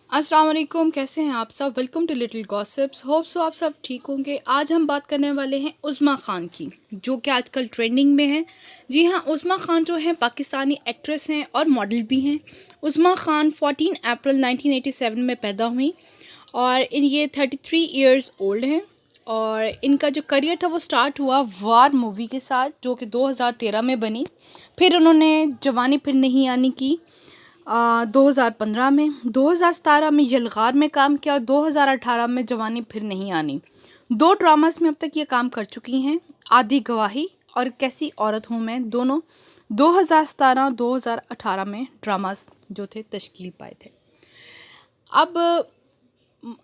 अस्सलाम वालेकुम, कैसे हैं आप सब। Welcome to little gossips. Hope so आप सब ठीक होंगे। आज हम बात करने वाले हैं उज़्मा खान की, जो कि आजकल ट्रेंडिंग में है। जी हाँ, उज़्मा खान जो हैं पाकिस्तानी एक्ट्रेस हैं और मॉडल भी हैं। उज़्मा खान 14 अप्रैल 1987 में पैदा हुई और ये 33 इयर्स ओल्ड हैं। और इनका जो करियर था वो स्टार्ट हुआ वार मूवी के साथ, जो कि 2013 में बनी। फिर उन्होंने जवानी फिर नहीं आनी की 2015 में, 2017 में यलगार में काम किया और 2018 में जवानी फिर नहीं आनी। 2 ड्रामास में अब तक ये काम कर चुकी हैं, आधी गवाही और कैसी औरत हूँ मैं, दोनों 2017-2018 में ड्रामास जो थे तश्कील पाए थे। अब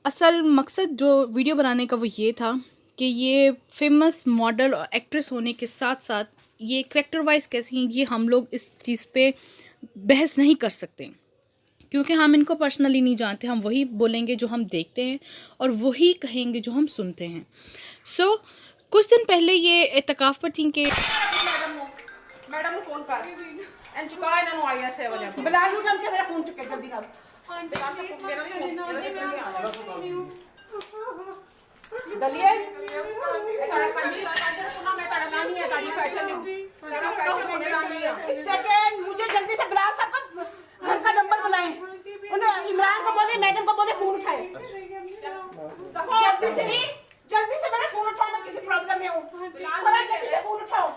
असल मकसद जो वीडियो बनाने का वो ये था कि ये फेमस मॉडल और एक्ट्रेस होने के साथ साथ ये करेक्टर वाइज कैसी हैं, ये हम लोग इस चीज़ पे बहस नहीं कर सकते, क्योंकि हम इनको पर्सनली नहीं जानते। हम वही बोलेंगे जो हम देखते हैं और वही कहेंगे जो हम सुनते हैं। कुछ दिन पहले ये इत्तेकाफ पर थी कि मैडम फोन कर एंड चुका इन्हां नु आईया 7 बजे बुला लूं जब मेरा फोन चुके जल्दी कर आंटी मेरा नहीं दलिए तारा पंजी अंदर सुना मैं तारा लानी है तारी फैशन तारा फैशन होने लानी है एक सेकंड मुझे जल्दी से बुला सबका घर का नंबर बुलाएं उन्हें इमरान को बोले मैडम को बोले फोन उठाए जल्दी से मेरा फोन उठाओ मैं किसी प्रॉब्लम में हूं थोड़ा जल्दी से फोन उठाओ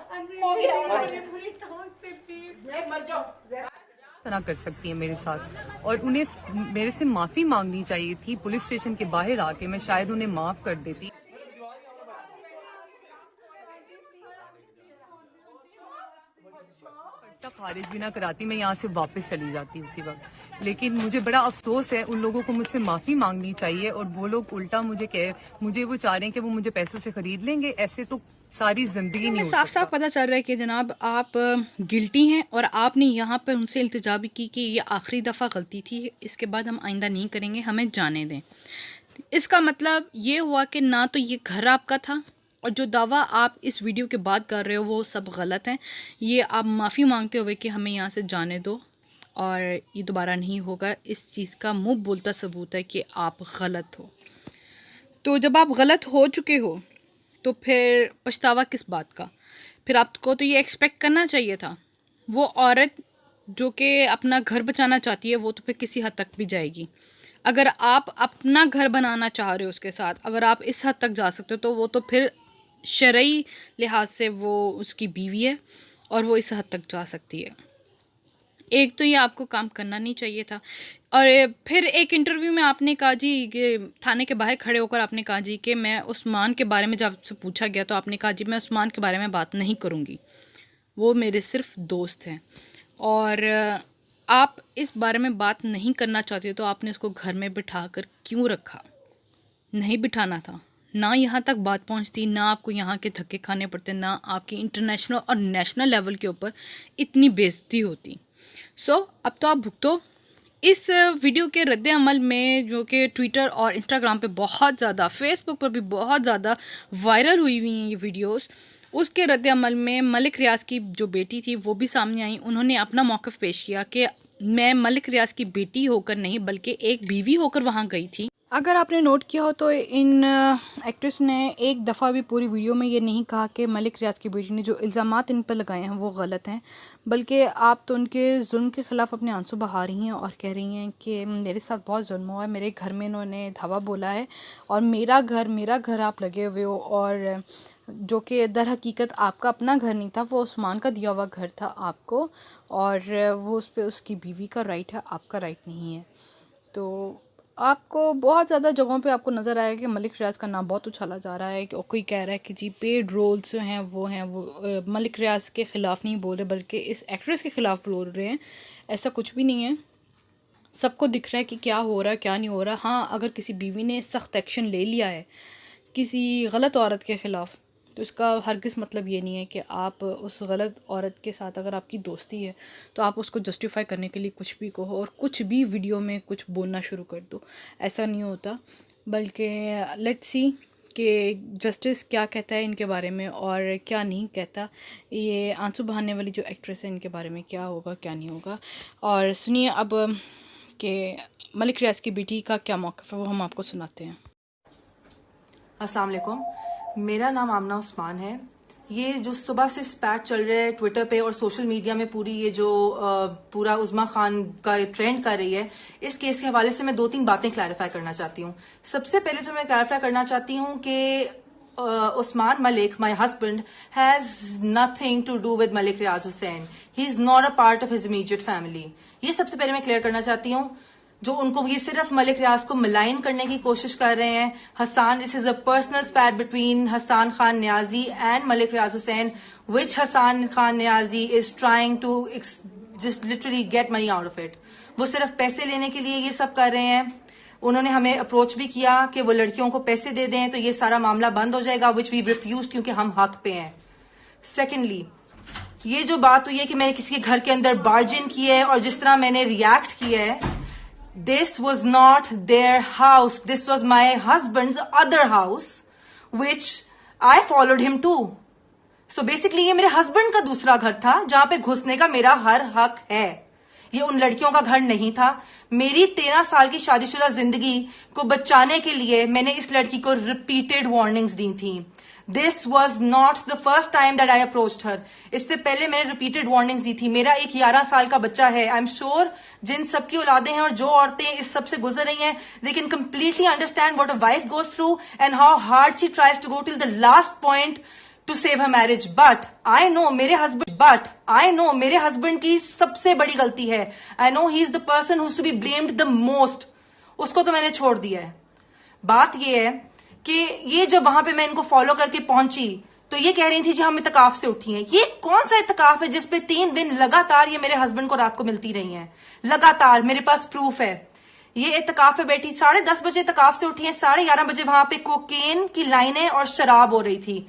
मैं मर जाऊं तरह कर सकती है मेरे साथ और उन्हें मेरे से माफी मांगनी चाहिए थी। पुलिस स्टेशन के बाहर आके मैं शायद उन्हें माफ कर देती। खारिज भी ना कराती, मैं यहाँ से वापस चली जाती उसी वक्त। लेकिन मुझे बड़ा अफसोस है, उन लोगों को मुझसे माफी मांगनी चाहिए और वो लोग उल्टा मुझे वो चाह रहे हैं कि वो मुझे पैसों से खरीद लेंगे। ऐसे तो सारी जिंदगी नहीं। साफ साफ पता चल रहा है कि जनाब आप गिल्टी हैं और आपने यहाँ पर उनसे इल्तिजा भी की कि ये आखिरी दफ़ा गलती थी, इसके बाद हम आइंदा नहीं करेंगे, हमें जाने दें। इसका मतलब ये हुआ कि ना तो ये घर आपका था और जो दावा आप इस वीडियो के बाद कर रहे हो वो सब गलत हैं। ये आप माफ़ी मांगते हुए कि हमें यहाँ से जाने दो और ये दोबारा नहीं होगा, इस चीज़ का मुँह बोलता सबूत है कि आप गलत हो। तो जब आप गलत हो चुके हो तो फिर पछतावा किस बात का। फिर आपको तो ये एक्सपेक्ट करना चाहिए था। वो औरत जो कि अपना घर बचाना चाहती है वो तो फिर किसी हद तक भी जाएगी। अगर आप अपना घर बनाना चाह रहे हो उसके साथ, अगर आप इस हद तक जा सकते हो तो वो तो फिर शरई लिहाज से वो उसकी बीवी है और वो इस हद तक जा सकती है। एक तो ये आपको काम करना नहीं चाहिए था। और फिर एक इंटरव्यू में आपने कहा जी, थाने के बाहर खड़े होकर आपने कहा जी कि मैं उस्मान के बारे में, जब आपसे पूछा गया तो आपने कहा जी मैं उस्मान के बारे में बात नहीं करूँगी, वो मेरे सिर्फ दोस्त हैं। और आप इस बारे में बात नहीं करना चाहते तो आपने उसको घर में बिठा कर क्यों रखा। नहीं बिठाना था, ना यहाँ तक बात पहुँचती, ना आपको यहाँ के धक्के खाने पड़ते, ना आपकी इंटरनेशनल और नेशनल लेवल के ऊपर इतनी बेइज्जती होती। अब तो आप भुगतो। इस वीडियो के रद्द अमल में, जो कि ट्विटर और इंस्टाग्राम पे बहुत ज़्यादा, फेसबुक पर भी बहुत ज़्यादा वायरल हुई हैं ये वीडियोस, उसके रद्द अमल में मलिक रियाज की जो बेटी थी वो भी सामने आई। उन्होंने अपना मौक़िफ़ पेश किया कि मैं मलिक रियाज की बेटी होकर नहीं बल्कि एक बीवी होकर वहाँ गई थी। अगर आपने नोट किया हो तो इन एक्ट्रेस ने एक दफ़ा भी पूरी वीडियो में ये नहीं कहा कि मलिक रियाज की बेटी ने जो इल्ज़ामात इन पर लगाए हैं वो गलत हैं, बल्कि आप तो उनके जुल्म के ख़िलाफ़ अपने आंसू बहा रही हैं और कह रही हैं कि मेरे साथ बहुत जुल्म हुआ है, मेरे घर में इन्होंने धावा बोला है और मेरा घर आप लगे हुए हो। और जो कि दर हकीकत आपका अपना घर नहीं था, वो उस्मान का दिया हुआ घर था आपको, और वो उस पर उसकी बीवी का राइट है, आपका राइट नहीं है। तो आपको बहुत ज़्यादा जगहों पे आपको नज़र आएगा कि मलिक रियाज का नाम बहुत उछाला जा रहा है कि कोई कह रहा है कि जी पेड रोल्स जो हैं वो मलिक रियाज के ख़िलाफ़ नहीं बोल रहे बल्कि इस एक्ट्रेस के ख़िलाफ़ बोल रहे हैं। ऐसा कुछ भी नहीं है, सबको दिख रहा है कि क्या हो रहा है क्या नहीं हो रहा। हाँ, अगर किसी बीवी ने सख्त एक्शन ले लिया है किसी गलत औरत के ख़िलाफ़ तो इसका हरगिज़ मतलब ये नहीं है कि आप उस गलत औरत के साथ, अगर आपकी दोस्ती है तो आप उसको जस्टिफाई करने के लिए कुछ भी कहो और कुछ भी वीडियो में कुछ बोलना शुरू कर दो। ऐसा नहीं होता, बल्कि लेट्स सी कि जस्टिस क्या कहता है इनके बारे में और क्या नहीं कहता। ये आंसू बहाने वाली जो एक्ट्रेस है इनके बारे में क्या होगा क्या नहीं होगा। और सुनिए, अब कि मलिक रियाज की बेटी का क्या मौक़िफ़ है, वो हम आपको सुनाते हैं। अस्सलाम वालेकुम, मेरा नाम आमना उस्मान है। ये जो सुबह से स्पैट चल रहा है ट्विटर पे और सोशल मीडिया में, पूरी ये जो पूरा उज़्मा खान का ट्रेंड कर रही है, इस केस के हवाले से मैं 2-3 बातें क्लैरिफाई करना चाहती हूँ। सबसे पहले तो मैं क्लैरिफाई करना चाहती हूँ कि Usman Malik, my husband, has nothing to do with Malik Riaz Hussain. He is not a part of his immediate family. ये सबसे पहले मैं क्लियर करना चाहती हूँ। जो उनको ये सिर्फ मलिक रियाज को मलाइन करने की कोशिश कर रहे हैं। Hasan, this is a personal spat between Hasan Khan Niazi and Malik Riaz Hussain, which Hasan Khan Niazi is trying to just literally get money out of it. वो सिर्फ पैसे लेने के लिए ये सब कर रहे हैं। उन्होंने हमें अप्रोच भी किया कि वो लड़कियों को पैसे दे दें तो ये सारा मामला बंद हो जाएगा, विच वी रिफ्यूज, क्योंकि हम हक पे हैं। सेकेंडली, ये जो बात हुई है कि मैंने किसी के घर के अंदर बार्जिन किया है और जिस तरह मैंने रिएक्ट किया है, this was not their house. This was my husband's other house, which I followed him to. So basically ये मेरे हस्बैंड का दूसरा घर था जहां पे घुसने का मेरा हर हक है। ये उन लड़कियों का घर नहीं था। मेरी 13 साल की शादीशुदा जिंदगी को बचाने के लिए मैंने इस लड़की को रिपीटेड वार्निंग्स दी थी। This was not the first time that I approached her. इससे पहले मैंने रिपीटेड वार्निंग्स दी थी। मेरा एक 11 साल का बच्चा है। आई एम श्योर जिन सबकी औलादें हैं और जो औरतें इस सब से गुजर रही हैं, they can completely understand what a wife goes through and how hard she tries to go till the last point to save her marriage. But I know मेरे हस्बैंड की सबसे बड़ी गलती है। I know he is the person who's to be blamed the most. उसको तो मैंने छोड़ दिया है। बात ये है कि ये जब वहां पे मैं इनको फॉलो करके पहुंची तो ये कह रही थी जी हम इत्तेकाफ से उठी हैं। ये कौन सा इत्तेकाफ है जिसपे 3 दिन लगातार ये मेरे हस्बैंड को रात को मिलती रही हैं? लगातार मेरे पास प्रूफ है। ये इत्तेकाफ पे बैठी 10:30 बजे इत्तेकाफ से उठी है, 11:30 बजे वहां पे कोकेन की लाइनें और शराब हो रही थी।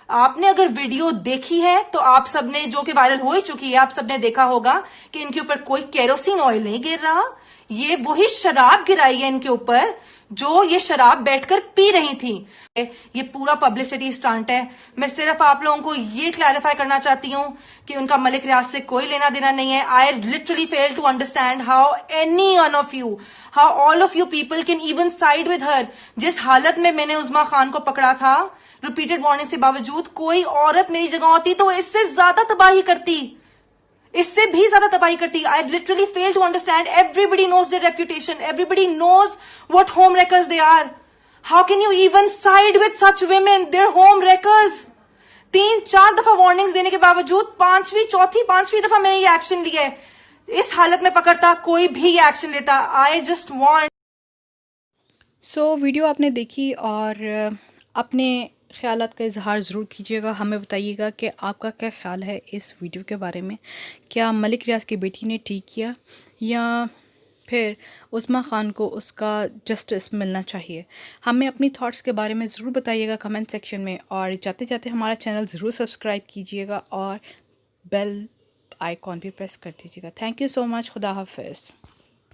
आपने अगर वीडियो देखी है तो आप सबने, जो कि वायरल हो ही चुकी है, आप सबने देखा होगा कि इनके ऊपर कोई केरोसिन ऑयल नहीं गिर रहा। ये वही शराब गिराई है इनके ऊपर जो ये शराब बैठकर पी रही थी। ये पूरा पब्लिसिटी स्टंट है। मैं सिर्फ आप लोगों को ये क्लैरिफाई करना चाहती हूँ कि उनका मलिक रियाज से कोई लेना देना नहीं है। I literally fail to understand how any one of you, how all of you people can even side with her. जिस हालत में मैंने उज़्मा खान को पकड़ा था, रिपीटेड वार्निंग के बावजूद, कोई औरत मेरी जगह होती तो इससे ज्यादा तबाही करती, इससे भी ज्यादा तबाही करती। I literally fail to understand. Everybody knows their reputation, everybody knows what home wreckers they are. How can you even side with such women? Their home wreckers. 3-4 दफा वार्निंग्स देने के बावजूद चौथी पांचवी दफा मैंने ये एक्शन लिया है। इस हालत में पकड़ता, कोई भी ये एक्शन लेता। I just want. So video आपने देखी और अपने ख़यालात का इजहार ज़रूर कीजिएगा। हमें बताइएगा कि आपका क्या ख्याल है इस वीडियो के बारे में। क्या मलिक रियाज की बेटी ने ठीक किया या फिर उज़्मा खान को उसका जस्टिस मिलना चाहिए? हमें अपनी थॉट्स के बारे में ज़रूर बताइएगा कमेंट सेक्शन में, और जाते जाते हमारा चैनल ज़रूर सब्सक्राइब कीजिएगा और बेल आइकॉन भी प्रेस कर दीजिएगा। Thank you so much. खुदा हाफ़िज़।